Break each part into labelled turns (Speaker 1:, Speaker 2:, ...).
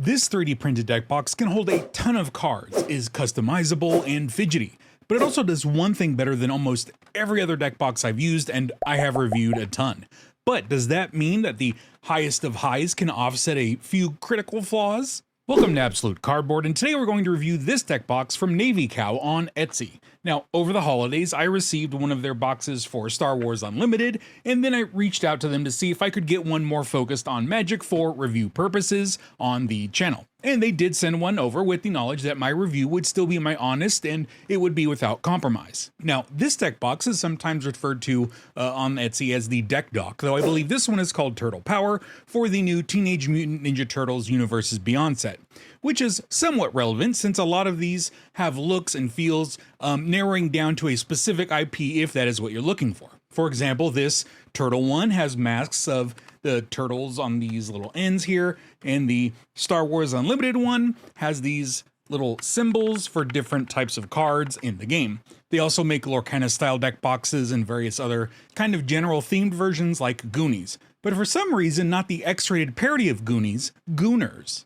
Speaker 1: This 3D printed deck box can hold a ton of cards, is customizable and fidgety, but it also does one thing better than almost every other deck box I've used, and I have reviewed a ton. But does that mean that the highest of highs can offset a few critical flaws? Welcome to Absolute Cardboard, and today we're going to review this deck box from Navycow on Etsy. Now, over the holidays, I received one of their boxes for Star Wars Unlimited, and then I reached out to them to see if I could get one more focused on Magic for review purposes on the channel. And they did send one over with the knowledge that my review would still be my honest and it would be without compromise. Now, this deck box is sometimes referred to on Etsy as the DeckDock, though I believe this one is called Turtle Power for the new Teenage Mutant Ninja Turtles Universes Beyond set, which is somewhat relevant since a lot of these have looks and feels narrowing down to a specific IP if that is what you're looking for. For example, this Turtle one has masks of the turtles on these little ends here, and the Star Wars Unlimited one has these little symbols for different types of cards in the game. They also make Lorcana style deck boxes and various other kind of general themed versions like Goonies, but for some reason not the X-rated parody of Goonies, Gooners.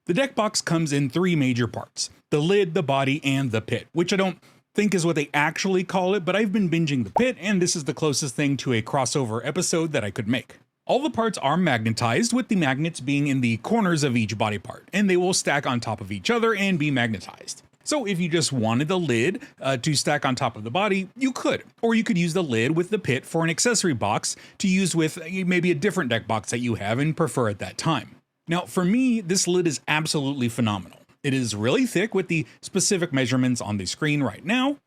Speaker 1: The deck box comes in three major parts: the lid, the body, and the pit, which I don't think is what they actually call it, but I've been binging the pit, and this is the closest thing to a crossover episode that I could make. All the parts are magnetized, with the magnets being in the corners of each body part, and they will stack on top of each other and be magnetized. So if you just wanted the lid to stack on top of the body, you could. Or you could use the lid with the pit for an accessory box to use with maybe a different deck box that you have and prefer at that time. Now, for me, this lid is absolutely phenomenal. It is really thick with the specific measurements on the screen right now,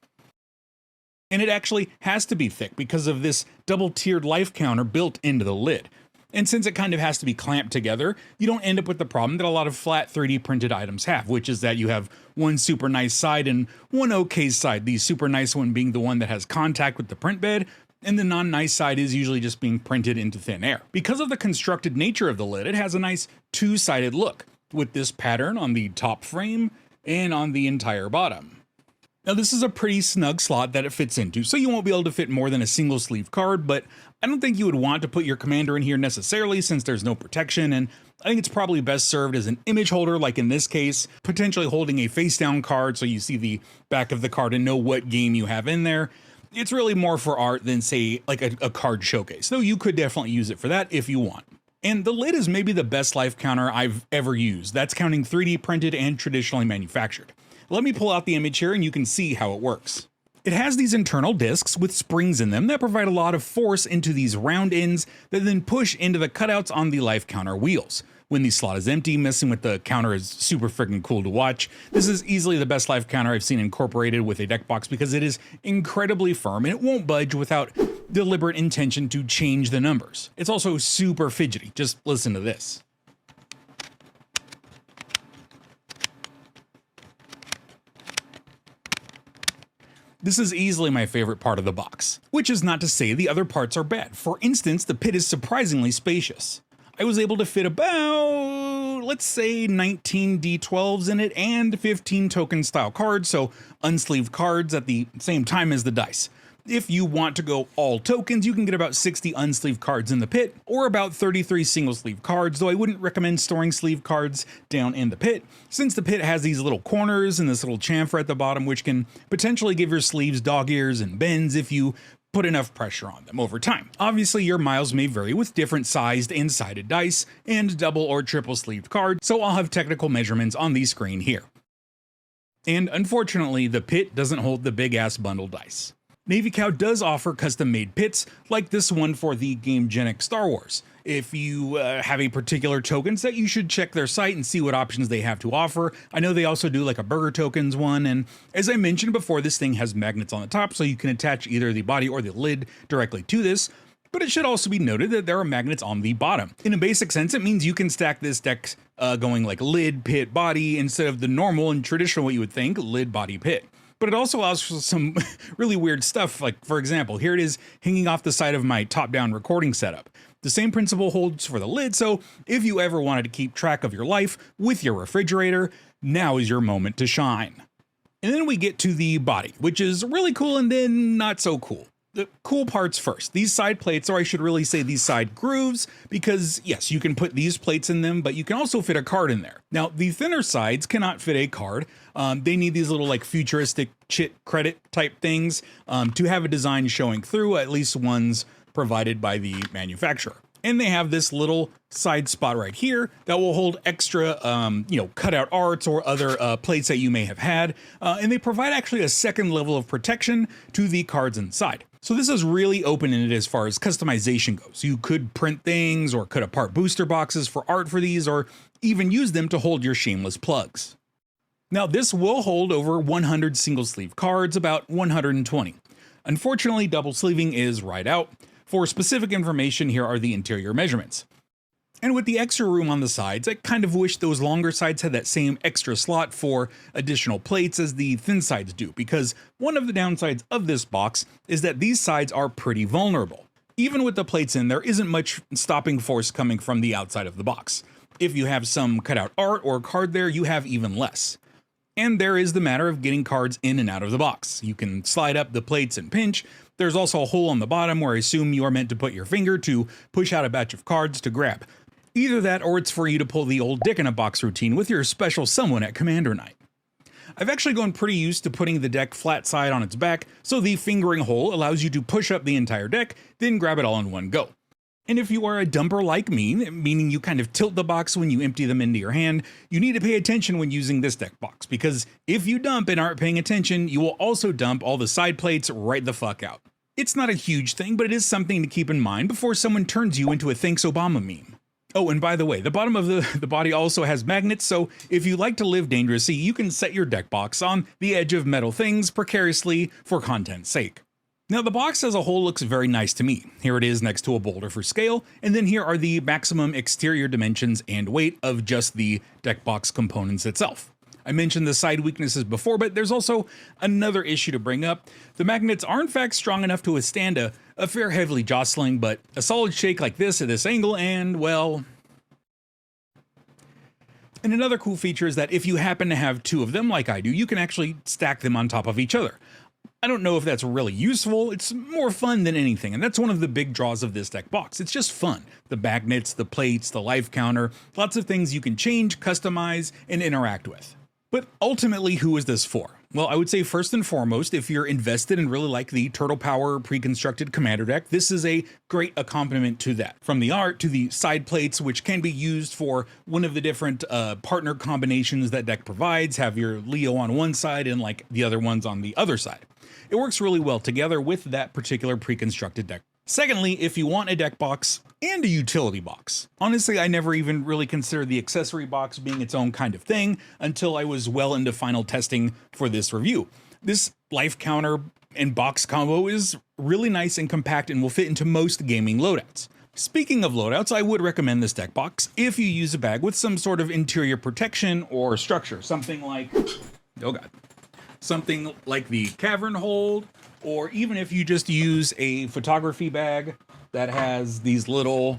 Speaker 1: and it actually has to be thick because of this double-tiered life counter built into the lid. And since it kind of has to be clamped together, you don't end up with the problem that a lot of flat 3D printed items have, which is that you have one super nice side and one okay side, the super nice one being the one that has contact with the print bed, and the non-nice side is usually just being printed into thin air. Because of the constructed nature of the lid, it has a nice two-sided look, with this pattern on the top frame and on the entire bottom. Now, this is a pretty snug slot that it fits into, so you won't be able to fit more than a single sleeve card, but I don't think you would want to put your commander in here necessarily since there's no protection, and I think it's probably best served as an image holder, like in this case, potentially holding a face down card so you see the back of the card and know what game you have in there. It's really more for art than, say, like a card showcase, though you could definitely use it for that if you want. And the lid is maybe the best life counter I've ever used. That's counting 3D printed and traditionally manufactured. Let me pull out the image here and you can see how it works. It has these internal discs with springs in them that provide a lot of force into these round ends that then push into the cutouts on the life counter wheels. When the slot is empty, messing with the counter is super freaking cool to watch. This is easily the best life counter I've seen incorporated with a deck box because it is incredibly firm and it won't budge without deliberate intention to change the numbers. It's also super fidgety. Just listen to this. This is easily my favorite part of the box, which is not to say the other parts are bad. For instance, the pit is surprisingly spacious. I was able to fit about, let's say, 19 D12s in it and 15 token style cards, so unsleeved cards at the same time as the dice. If you want to go all tokens, you can get about 60 unsleeved cards in the pit, or about 33 single sleeve cards, though I wouldn't recommend storing sleeve cards down in the pit, since the pit has these little corners and this little chamfer at the bottom, which can potentially give your sleeves dog ears and bends if you put enough pressure on them over time. Obviously, your miles may vary with different sized and sided dice and double or triple sleeved cards, so I'll have technical measurements on the screen here. And unfortunately, the pit doesn't hold the big ass bundle dice. Navycow does offer custom-made pits, like this one for the Gamegenic Star Wars. If you have a particular token set, you should check their site and see what options they have to offer. I know they also do like a Burger Tokens one, and as I mentioned before, this thing has magnets on the top, so you can attach either the body or the lid directly to this. But it should also be noted that there are magnets on the bottom. In a basic sense, it means you can stack this deck going like lid, pit, body, instead of the normal and traditional what you would think, lid, body, pit. But it also allows for some really weird stuff, like, for example, here it is hanging off the side of my top-down recording setup. The same principle holds for the lid, so if you ever wanted to keep track of your life with your refrigerator, now is your moment to shine. And then we get to the body, which is really cool and then not so cool. The cool parts first. These side plates, or I should really say these side grooves, because yes, you can put these plates in them, but you can also fit a card in there. Now, the thinner sides cannot fit a card. They need these little like futuristic chit credit type things to have a design showing through, at least ones provided by the manufacturer. And they have this little side spot right here that will hold extra, cutout arts or other plates that you may have had. And they provide actually a second level of protection to the cards inside. So this is really open-ended as far as customization goes. You could print things or cut apart booster boxes for art for these, or even use them to hold your shameless plugs. Now this will hold over 100 single sleeve cards, about 120. Unfortunately, double sleeving is right out. For specific information, here are the interior measurements. And with the extra room on the sides, I kind of wish those longer sides had that same extra slot for additional plates as the thin sides do, because one of the downsides of this box is that these sides are pretty vulnerable. Even with the plates in, there isn't much stopping force coming from the outside of the box. If you have some cutout art or card there, you have even less. And there is the matter of getting cards in and out of the box. You can slide up the plates and pinch. There's also a hole on the bottom where I assume you are meant to put your finger to push out a batch of cards to grab. Either that, or it's for you to pull the old dick in a box routine with your special someone at Commander Night. I've actually gotten pretty used to putting the deck flat side on its back, so the fingering hole allows you to push up the entire deck, then grab it all in one go. And if you are a dumper like me, meaning you kind of tilt the box when you empty them into your hand, you need to pay attention when using this deck box, because if you dump and aren't paying attention, you will also dump all the side plates right the fuck out. It's not a huge thing, but it is something to keep in mind before someone turns you into a Thanks Obama meme. Oh, and by the way, the bottom of the body also has magnets, so if you like to live dangerously, you can set your deck box on the edge of metal things precariously for content's sake. Now the box as a whole looks very nice to me. Here it is next to a boulder for scale, and then here are the maximum exterior dimensions and weight of just the deck box components itself. I mentioned the side weaknesses before, but there's also another issue to bring up. The magnets are in fact strong enough to withstand a fair heavily jostling, but a solid shake like this at this angle and, well... And another cool feature is that if you happen to have two of them like I do, you can actually stack them on top of each other. I don't know if that's really useful, it's more fun than anything, and that's one of the big draws of this deck box. It's just fun. The magnets, the plates, the life counter, lots of things you can change, customize, and interact with. But ultimately, who is this for? Well, I would say first and foremost, if you're invested and really like the Turtle Power pre-constructed Commander deck, this is a great accompaniment to that. From the art to the side plates, which can be used for one of the different partner combinations that deck provides, have your Leo on one side and like the other ones on the other side. It works really well together with that particular pre-constructed deck. Secondly, if you want a deck box and a utility box. Honestly, I never even really considered the accessory box being its own kind of thing until I was well into final testing for this review. This life counter and box combo is really nice and compact and will fit into most gaming loadouts. Speaking of loadouts, I would recommend this deck box if you use a bag with some sort of interior protection or structure, something like, oh god, something like the Cavern Hold, or even if you just use a photography bag that has these little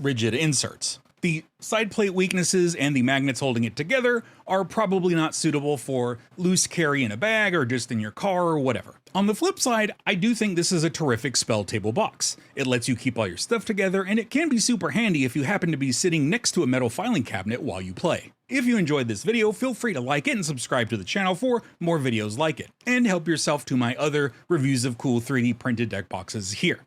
Speaker 1: rigid inserts. The side plate weaknesses and the magnets holding it together are probably not suitable for loose carry in a bag or just in your car or whatever. On the flip side, I do think this is a terrific SpellTable box. It lets you keep all your stuff together, and it can be super handy if you happen to be sitting next to a metal filing cabinet while you play. If you enjoyed this video, feel free to like it and subscribe to the channel for more videos like it, and help yourself to my other reviews of cool 3D printed deck boxes here.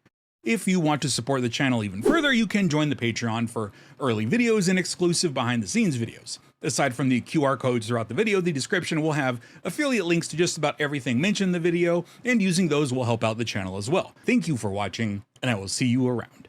Speaker 1: If you want to support the channel even further, you can join the Patreon for early videos and exclusive behind the scenes videos. Aside from the QR codes throughout the video, the description will have affiliate links to just about everything mentioned in the video, and using those will help out the channel as well. Thank you for watching, and I will see you around.